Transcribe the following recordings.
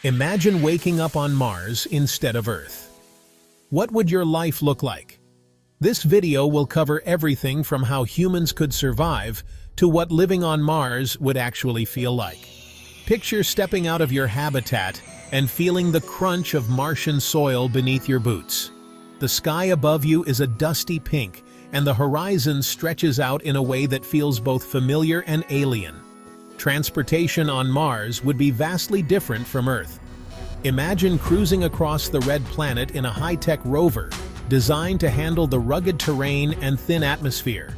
Imagine waking up on Mars instead of Earth. What would your life look like? This video will cover everything from how humans could survive to what living on Mars would actually feel like. Picture stepping out of your habitat and feeling the crunch of Martian soil beneath your boots. The sky above you is a dusty pink, and the horizon stretches out in a way that feels both familiar and alien. Transportation on Mars would be vastly different from Earth. Imagine cruising across the red planet in a high-tech rover designed to handle the rugged terrain and thin atmosphere.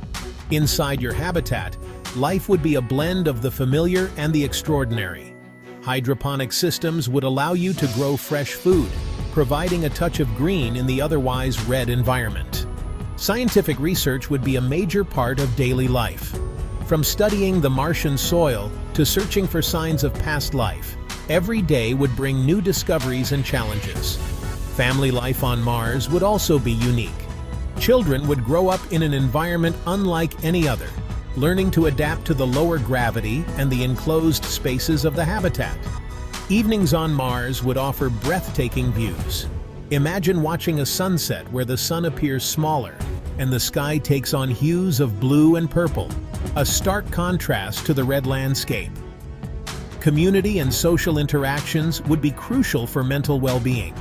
Inside your habitat, life would be a blend of the familiar and the extraordinary. Hydroponic systems would allow you to grow fresh food, providing a touch of green in the otherwise red environment. Scientific research would be a major part of daily life. From studying the Martian soil to searching for signs of past life, every day would bring new discoveries and challenges. Family life on Mars would also be unique. Children would grow up in an environment unlike any other, learning to adapt to the lower gravity and the enclosed spaces of the habitat. Evenings on Mars would offer breathtaking views. Imagine watching a sunset where the sun appears smaller and the sky takes on hues of blue and purple, a stark contrast to the red landscape. Community and social interactions would be crucial for mental well-being.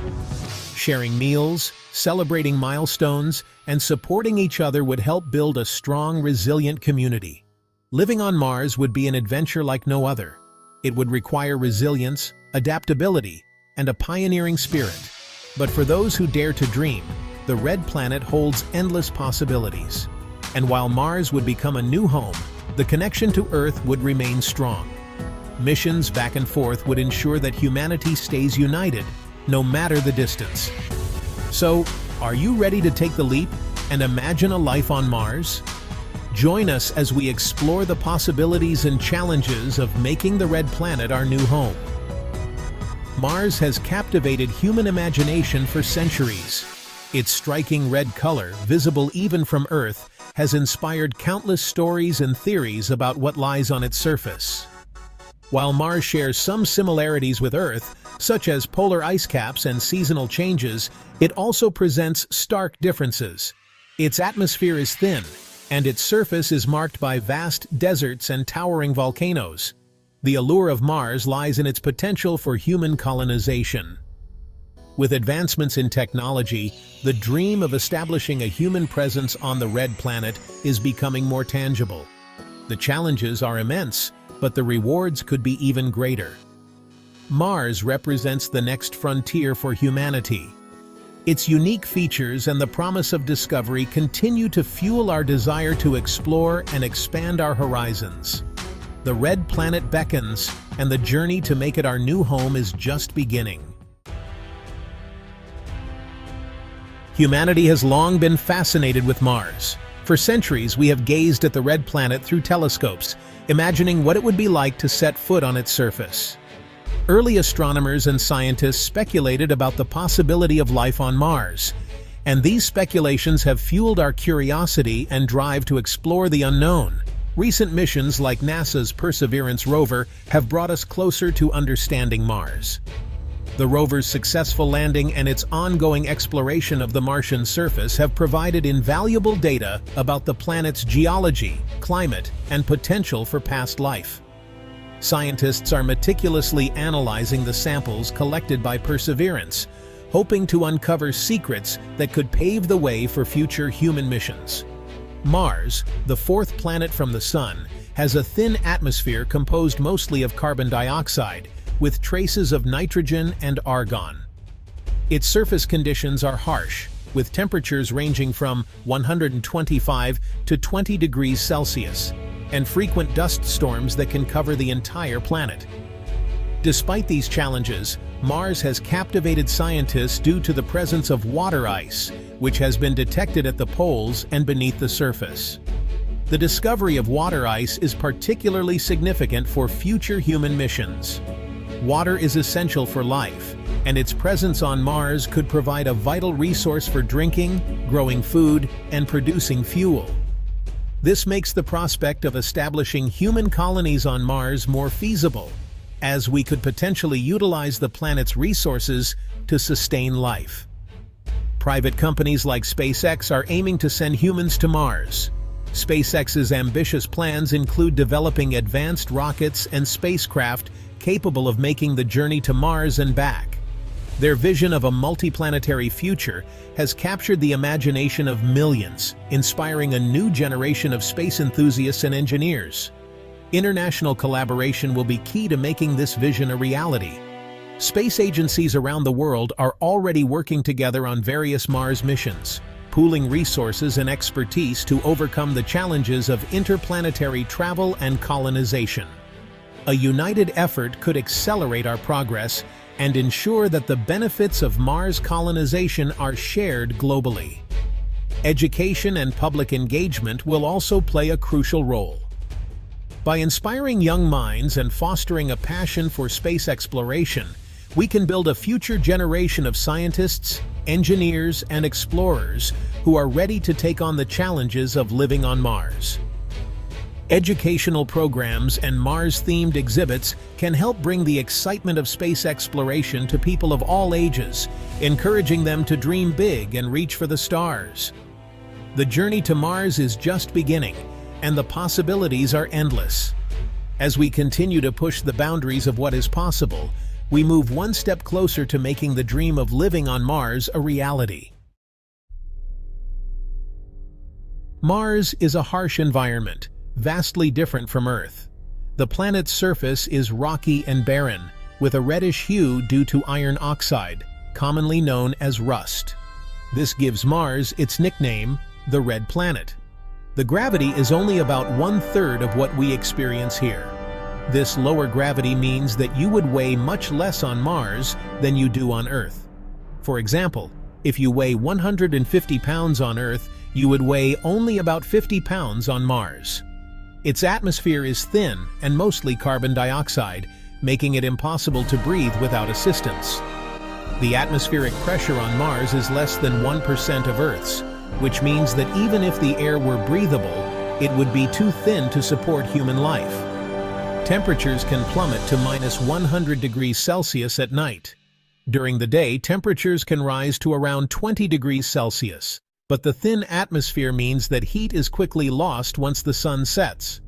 Sharing meals, celebrating milestones, and supporting each other would help build a strong, resilient community. Living on Mars would be an adventure like no other. It would require resilience, adaptability, and a pioneering spirit. But for those who dare to dream, the red planet holds endless possibilities. And while Mars would become a new home, the connection to Earth would remain strong. Missions back and forth would ensure that humanity stays united, no matter the distance. So, are you ready to take the leap and imagine a life on Mars? Join us as we explore the possibilities and challenges of making the red planet our new home. Mars has captivated human imagination for centuries. Its striking red color, visible even from Earth, has inspired countless stories and theories about what lies on its surface. While Mars shares some similarities with Earth, such as polar ice caps and seasonal changes, it also presents stark differences. Its atmosphere is thin, and its surface is marked by vast deserts and towering volcanoes. The allure of Mars lies in its potential for human colonization. With advancements in technology, the dream of establishing a human presence on the red planet is becoming more tangible. The challenges are immense, but the rewards could be even greater. Mars represents the next frontier for humanity. Its unique features and the promise of discovery continue to fuel our desire to explore and expand our horizons. The red planet beckons, and the journey to make it our new home is just beginning. Humanity has long been fascinated with Mars. For centuries, we have gazed at the red planet through telescopes, imagining what it would be like to set foot on its surface. Early astronomers and scientists speculated about the possibility of life on Mars, and these speculations have fueled our curiosity and drive to explore the unknown. Recent missions like NASA's Perseverance rover have brought us closer to understanding Mars. The rover's successful landing and its ongoing exploration of the Martian surface have provided invaluable data about the planet's geology, climate, and potential for past life. Scientists are meticulously analyzing the samples collected by Perseverance, hoping to uncover secrets that could pave the way for future human missions. Mars, the fourth planet from the Sun, has a thin atmosphere composed mostly of carbon dioxide, with traces of nitrogen and argon. Its surface conditions are harsh, with temperatures ranging from 125 to 20 degrees Celsius, and frequent dust storms that can cover the entire planet. Despite these challenges, Mars has captivated scientists due to the presence of water ice, which has been detected at the poles and beneath the surface. The discovery of water ice is particularly significant for future human missions. Water is essential for life, and its presence on Mars could provide a vital resource for drinking, growing food, and producing fuel. This makes the prospect of establishing human colonies on Mars more feasible. as we could potentially utilize the planet's resources to sustain life. Private companies like SpaceX are aiming to send humans to Mars. SpaceX's ambitious plans include developing advanced rockets and spacecraft capable of making the journey to Mars and back. Their vision of a multiplanetary future has captured the imagination of millions, inspiring a new generation of space enthusiasts and engineers. International collaboration will be key to making this vision a reality. Space agencies around the world are already working together on various Mars missions, pooling resources and expertise to overcome the challenges of interplanetary travel and colonization. A united effort could accelerate our progress and ensure that the benefits of Mars colonization are shared globally. Education and public engagement will also play a crucial role. By inspiring young minds and fostering a passion for space exploration, we can build a future generation of scientists, engineers, and explorers who are ready to take on the challenges of living on Mars. Educational programs and Mars-themed exhibits can help bring the excitement of space exploration to people of all ages, encouraging them to dream big and reach for the stars. The journey to Mars is just beginning, and the possibilities are endless. As we continue to push the boundaries of what is possible, we move one step closer to making the dream of living on Mars a reality. Mars is a harsh environment, vastly different from Earth. The planet's surface is rocky and barren, with a reddish hue due to iron oxide, commonly known as rust. This gives Mars its nickname, the Red Planet. The gravity is only about 1/3 of what we experience here. This lower gravity means that you would weigh much less on Mars than you do on Earth. For example, if you weigh 150 pounds on Earth, you would weigh only about 50 pounds on Mars. Its atmosphere is thin and mostly carbon dioxide, making it impossible to breathe without assistance. The atmospheric pressure on Mars is less than 1% of Earth's, which means that even if the air were breathable, it would be too thin to support human life. Temperatures can plummet to -100 degrees Celsius at night. During the day, temperatures can rise to around 20 degrees Celsius, but the thin atmosphere means that heat is quickly lost once the sun sets.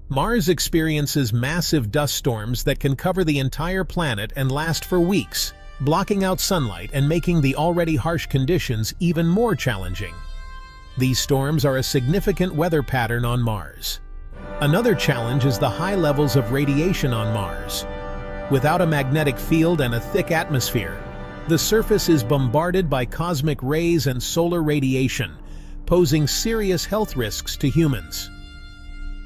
Mars experiences massive dust storms that can cover the entire planet and last for weeks, blocking out sunlight and making the already harsh conditions even more challenging. These storms are a significant weather pattern on Mars. Another challenge is the high levels of radiation on Mars. Without a magnetic field and a thick atmosphere, the surface is bombarded by cosmic rays and solar radiation, posing serious health risks to humans.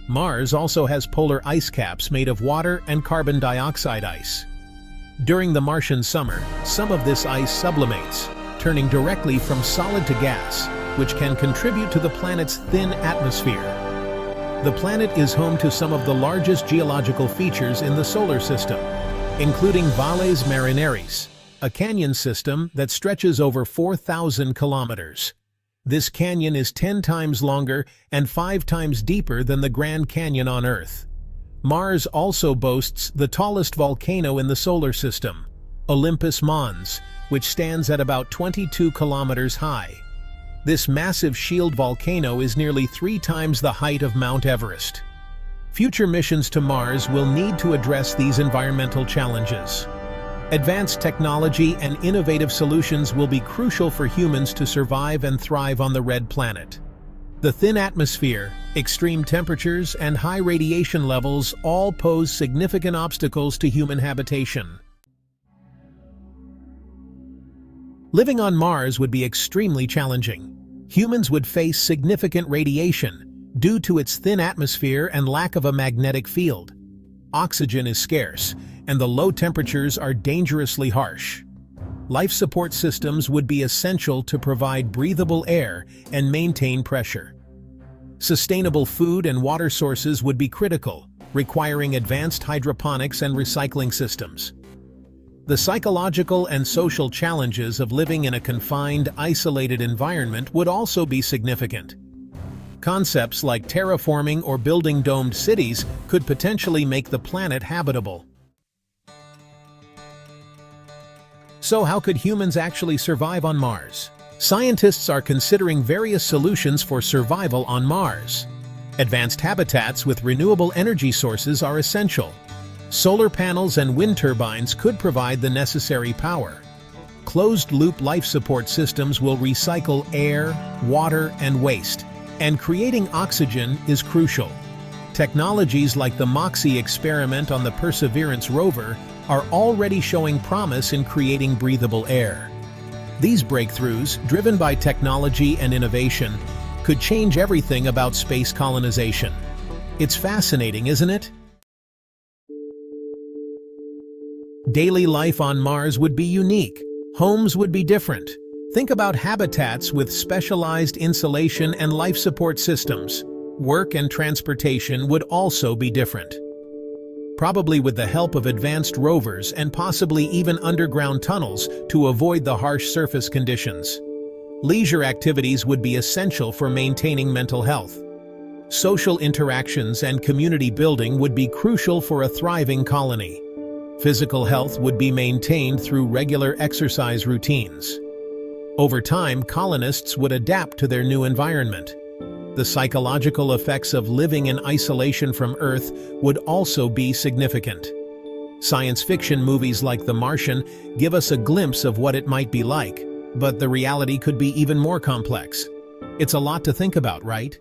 Mars also has polar ice caps made of water and carbon dioxide ice. During the Martian summer, some of this ice sublimates, turning directly from solid to gas, which can contribute to the planet's thin atmosphere. The planet is home to some of the largest geological features in the solar system, including Valles Marineris, a canyon system that stretches over 4,000 kilometers. This canyon is 10 times longer and 5 times deeper than the Grand Canyon on Earth. Mars also boasts the tallest volcano in the solar system, Olympus Mons, which stands at about 22 kilometers high. This massive shield volcano is nearly 3 times the height of Mount Everest. Future missions to Mars will need to address these environmental challenges. Advanced technology and innovative solutions will be crucial for humans to survive and thrive on the Red Planet. The thin atmosphere, extreme temperatures, and high radiation levels all pose significant obstacles to human habitation. Living on Mars would be extremely challenging. Humans would face significant radiation due to its thin atmosphere and lack of a magnetic field. Oxygen is scarce, and the low temperatures are dangerously harsh. Life support systems would be essential to provide breathable air and maintain pressure. Sustainable food and water sources would be critical, requiring advanced hydroponics and recycling systems. The psychological and social challenges of living in a confined, isolated environment would also be significant. Concepts like terraforming or building domed cities could potentially make the planet habitable. So how could humans actually survive on Mars? Scientists are considering various solutions for survival on Mars. Advanced habitats with renewable energy sources are essential. Solar panels and wind turbines could provide the necessary power. Closed-loop life support systems will recycle air, water, and waste, and creating oxygen is crucial. Technologies like the MOXIE experiment on the Perseverance rover are already showing promise in creating breathable air. These breakthroughs, driven by technology and innovation, could change everything about space colonization. It's fascinating, isn't it? Daily life on Mars would be unique. Homes would be different. Think about habitats with specialized insulation and life support systems. Work and transportation would also be different. Probably with the help of advanced rovers and possibly even underground tunnels to avoid the harsh surface conditions. Leisure activities would be essential for maintaining mental health. Social interactions and community building would be crucial for a thriving colony. Physical health would be maintained through regular exercise routines. Over time, colonists would adapt to their new environment. The psychological effects of living in isolation from Earth would also be significant. Science fiction movies like The Martian give us a glimpse of what it might be like, but the reality could be even more complex. It's a lot to think about, right?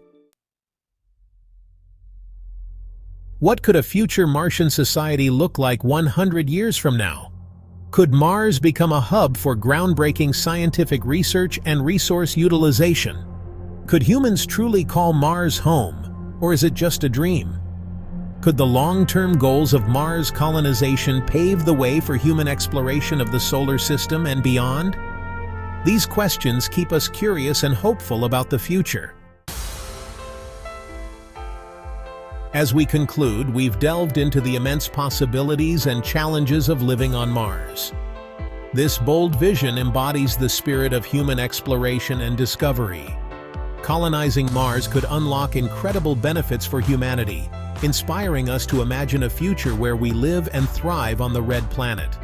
What could a future Martian society look like 100 years from now? Could Mars become a hub for groundbreaking scientific research and resource utilization? Could humans truly call Mars home, or is it just a dream? Could the long-term goals of Mars colonization pave the way for human exploration of the solar system and beyond? These questions keep us curious and hopeful about the future. As we conclude, we've delved into the immense possibilities and challenges of living on Mars. This bold vision embodies the spirit of human exploration and discovery. Colonizing Mars could unlock incredible benefits for humanity, inspiring us to imagine a future where we live and thrive on the red planet.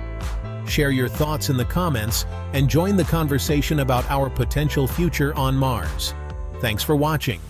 Share your thoughts in the comments and join the conversation about our potential future on Mars. Thanks for watching.